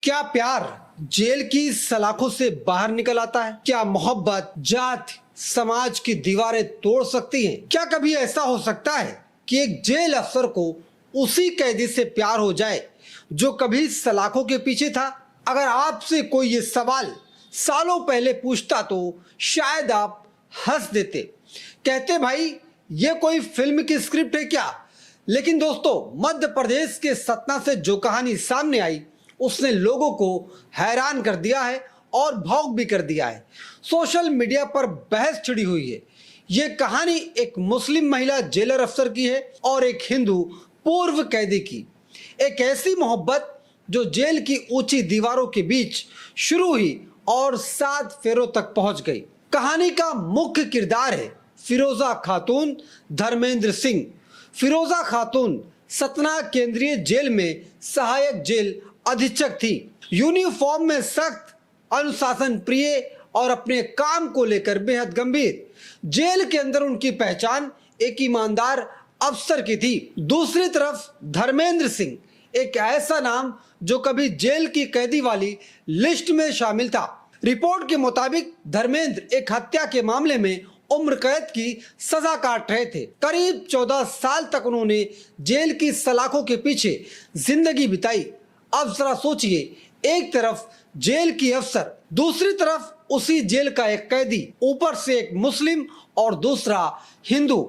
क्या प्यार जेल की सलाखों से बाहर निकल आता है? क्या मोहब्बत जात समाज की दीवारें तोड़ सकती है? क्या कभी ऐसा हो सकता है कि एक जेल अफसर को उसी कैदी से प्यार हो जाए जो कभी सलाखों के पीछे था? अगर आपसे कोई ये सवाल सालों पहले पूछता तो शायद आप हंस देते, कहते भाई ये कोई फिल्म की स्क्रिप्ट है क्या? लेकिन दोस्तों, मध्य प्रदेश के सतना से जो कहानी सामने आई उसने लोगों को हैरान कर दिया है और भावुक भी कर दिया है। सोशल मीडिया पर बहस छिड़ी हुई है। ये कहानी एक मुस्लिम महिला जेलर अफसर की है और एक हिंदू पूर्व कैदी की। एक ऐसी मोहब्बत जो जेल की ऊंची दीवारों के बीच शुरू हुई और 7 फेरों तक पहुंच गई। कहानी का मुख्य किरदार है फिरोजा खातून धर्मेंद्र सिंह। फिरोजा खातून सतना केंद्रीय जेल में सहायक जेल अधीक्षक थी। यूनिफॉर्म में सख्त, अनुशासन प्रिय और अपने काम को लेकर बेहद गंभीर। जेल के अंदर उनकी पहचान एक ईमानदार अफसर की थी। दूसरी तरफ धर्मेंद्र सिंह, एक ऐसा नाम जो कभी जेल की कैदी वाली लिस्ट में शामिल था। रिपोर्ट के मुताबिक धर्मेंद्र एक हत्या के मामले में उम्र कैद की सजा काट रहे थे। करीब 14 साल तक उन्होंने जेल की सलाखों के पीछे जिंदगी बिताई। अब जरा सोचिए, एक तरफ जेल की अफसर, दूसरी तरफ उसी जेल का एक कैदी, ऊपर से एक मुस्लिम और दूसरा हिंदू।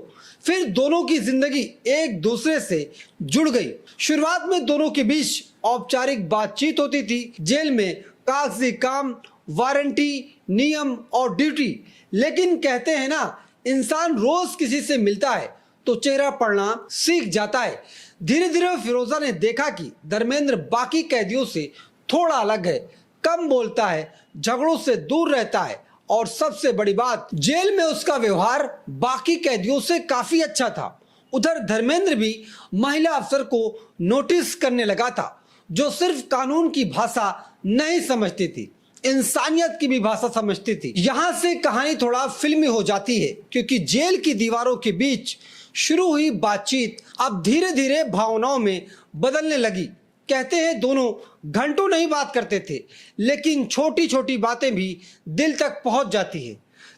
फिर दोनों की जिंदगी एक दूसरे से जुड़ गई। शुरुआत में दोनों के बीच औपचारिक बातचीत होती थी। जेल में कागजी काम, वारंटी, नियम और ड्यूटी। लेकिन कहते हैं ना, इंसान रोज किसी से मिलता है तो चेहरा पढ़ना सीख जाता है। धीरे धीरे फिरोजा ने देखा कि धर्मेंद्र बाकी कैदियों से थोड़ा अलग है, कम बोलता है, झगड़ों से दूर रहता है और सबसे बड़ी बात, जेल में उसका व्यवहार बाकी कैदियों से काफी अच्छा था। उधर धर्मेंद्र भी महिला अफसर को नोटिस करने लगा था, जो सिर्फ कानून की भाषा नहीं समझती थी, इंसानियत की भी भाषा समझती थी। यहां से कहानी थोड़ा फिल्मी हो जाती है, क्योंकि जेल की दीवारों के बीच शुरू हुई बातचीत अब धीरे धीरे भावनाओं में बदलने लगी। कहते हैं दोनों घंटों नहीं बात करते थे, लेकिन छोटी छोटी बातें भी दिल तक पहुंच जाती है।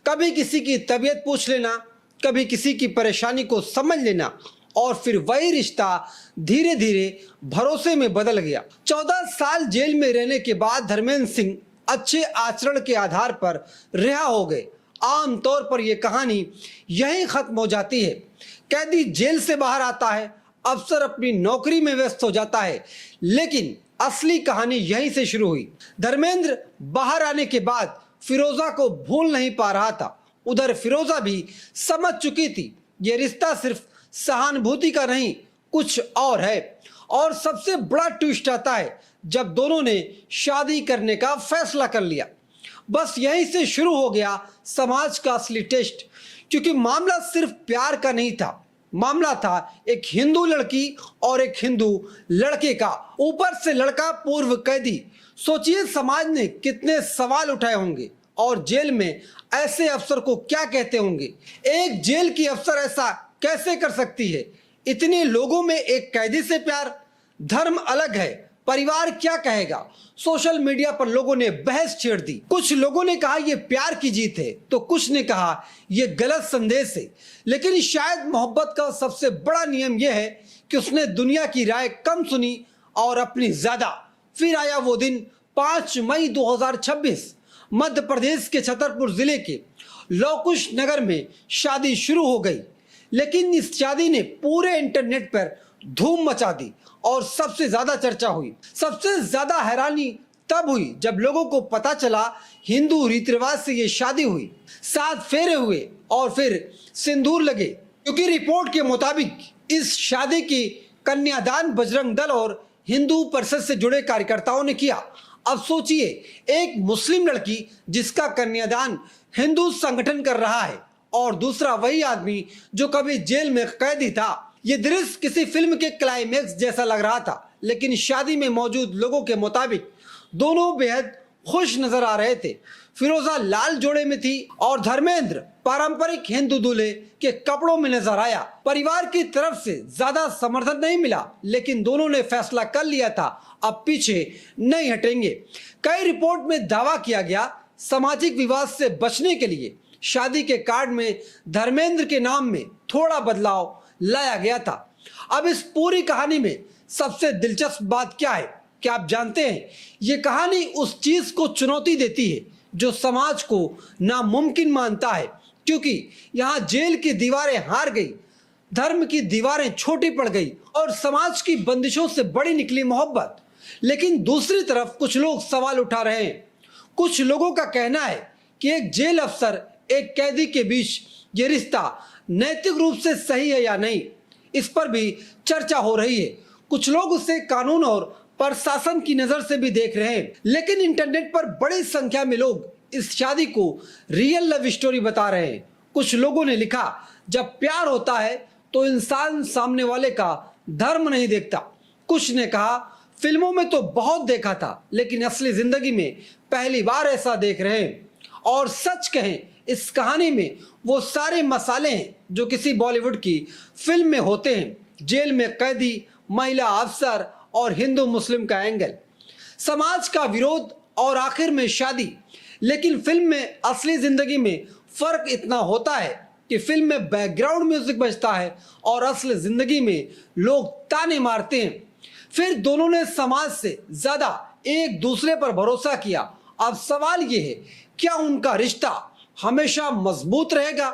कभी किसी की तबीयत पूछ लेना, कभी किसी की परेशानी को समझ लेना, और फिर वही रिश्ता धीरे धीरे भरोसे में बदल गया। 14 साल जेल में रहने के बाद धर्मेंद्र सिंह अच्छे आचरण के आधार पर रिहा हो गए। आमतौर पर यह कहानी यहीं खत्म हो जाती है। कैदी जेल से बाहर आता है, अफसर अपनी नौकरी में व्यस्त हो जाता है, लेकिन असली कहानी यहीं से शुरू हुई। धर्मेंद्र बाहर आने के बाद फिरोजा को भूल नहीं पा रहा था। उधर फिरोजा भी समझ चुकी थी यह रिश्ता सिर्फ सहानुभूति का नहीं, कुछ और है। और सबसे बड़ा ट्विस्ट आता है जब दोनों ने शादी करने का फैसला कर लिया। बस यहीं से शुरू हो गया समाज का असली टेस्ट, क्योंकि मामला सिर्फ प्यार का नहीं था, मामला था एक हिंदू लड़की और एक हिंदू लड़के का। ऊपर से लड़का पूर्व कैदी। सोचिए समाज ने कितने सवाल उठाए होंगे और जेल में ऐसे अफसर को क्या कहते होंगे। एक जेल की अफसर ऐसा कैसे कर सकती है? इतने लोगों में एक कैदी से प्यार। धर्म अलग है, परिवार क्या कहेगा? सोशल मीडिया पर लोगों ने बहस छेड़ दी। कुछ लोगों ने कहा यह प्यार की जीत है, तो कुछ ने कहा यह गलत संदेश है। लेकिन शायद मोहब्बत का सबसे बड़ा नियम यह है कि उसने दुनिया की राय कम सुनी और अपनी ज्यादा। फिर आया वो दिन, 5 मई 2026। मध्य प्रदेश के छतरपुर जिले के लौकुश नगर में शादी शुरू हो गई। लेकिन इस शादी ने पूरे इंटरनेट पर धूम मचा दी और सबसे ज्यादा चर्चा हुई। सबसे ज्यादा हैरानी तब हुई जब लोगों को पता चला हिंदू रीति रिवाज से ये शादी हुई। 7 फेरे हुए और फिर सिंदूर लगे, क्योंकि रिपोर्ट के मुताबिक इस शादी की कन्यादान बजरंग दल और हिंदू परिषद से जुड़े कार्यकर्ताओं ने किया। अब सोचिए, एक मुस्लिम लड़की जिसका कन्यादान हिंदू संगठन कर रहा है, और दूसरा वही आदमी जो कभी जेल में कैदी था। ये दृश्य किसी फिल्म के क्लाइमेक्स जैसा लग रहा था, लेकिन शादी में मौजूद लोगों के मुताबिक दोनों बेहद खुश नजर आ रहे थे। फिरोजा लाल जोड़े में थी और धर्मेंद्र पारंपरिक हिंदू दूल्हे के कपड़ों में नजर आया। परिवार की तरफ से ज्यादा समर्थन नहीं मिला, लेकिन दोनों ने फैसला कर लिया था अब पीछे नहीं हटेंगे। कई रिपोर्ट में दावा किया गया सामाजिक विवाद से बचने के लिए शादी के कार्ड में धर्मेंद्र के नाम में थोड़ा बदलाव लाया गया था। अब इस पूरी कहानी में सबसे दिलचस्प बात क्या है, क्या आप जानते हैं? ये कहानी उस चीज को चुनौती देती है जो समाज को नामुमकिन मानता है, क्योंकि यहाँ जेल की दीवारें हार गई, धर्म की दीवारें छोटी पड़ गई और समाज की बंदिशों से बड़ी निकली मोहब्बत। लेकिन दूसरी तरफ कुछ लोग सवाल उठा रहे हैं। कुछ लोगों का कहना है कि एक जेल अफसर एक कैदी के बीच ये रिश्ता नैतिक रूप से सही है या नहीं, इस पर भी चर्चा हो रही है। कुछ लोग उसे कानून और प्रशासन की नजर से भी देख रहे हैं, लेकिन इंटरनेट पर बड़ी संख्या में लोग इस शादी को रियल लव स्टोरी बता रहे हैं। कुछ लोगों ने लिखा, जब प्यार होता है तो इंसान सामने वाले का धर्म नहीं देखता। कुछ ने कहा, फिल्मों में तो बहुत देखा था, लेकिन असली जिंदगी में पहली बार ऐसा देख रहे हैं। और सच कहें, इस कहानी में वो सारे मसाले हैं जो किसी बॉलीवुड की फिल्म में होते हैं। जेल में कैदी, महिला अफसर और हिंदू मुस्लिम का एंगल, समाज का विरोध और आखिर में शादी। लेकिन फिल्म में असली जिंदगी में फर्क इतना होता है कि फिल्म में बैकग्राउंड म्यूजिक बजता है और असली जिंदगी में लोग ताने मारते हैं। फिर दोनों ने समाज से ज्यादा एक दूसरे पर भरोसा किया। अब सवाल ये है, क्या उनका रिश्ता हमेशा मजबूत रहेगा?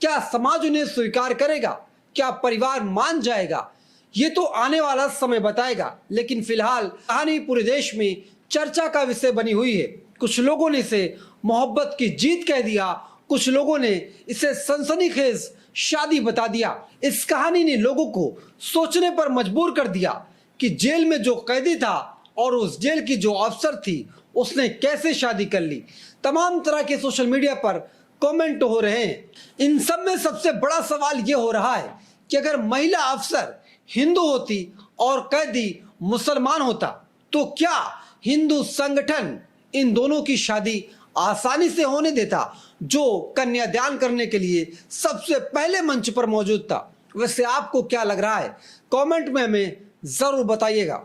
क्या समाज उन्हें स्वीकार करेगा? क्या परिवार मान जाएगा? ये तो आने वाला समय बताएगा। लेकिन फिलहाल कहानी पूरे देश में चर्चा का विषय बनी हुई है। कुछ लोगों ने इसे मोहब्बत की जीत कह दिया, कुछ लोगों ने इसे सनसनीखेज शादी बता दिया। इस कहानी ने लोगों को सोचने पर मजबूर कर दिया कि जेल में जो कैदी था और उस जेल की जो अफसर थी, उसने कैसे शादी कर ली। तमाम तरह के सोशल मीडिया पर कमेंट हो रहे हैं। इन सब में सबसे बड़ा सवाल यह हो रहा है कि अगर महिला अफसर हिंदू होती और कैदी मुसलमान होता, तो क्या हिंदू संगठन इन दोनों की शादी आसानी से होने देता, जो कन्यादान करने के लिए सबसे पहले मंच पर मौजूद था? वैसे आपको क्या लग रहा है? कमेंट में हमें जरूर बताइएगा।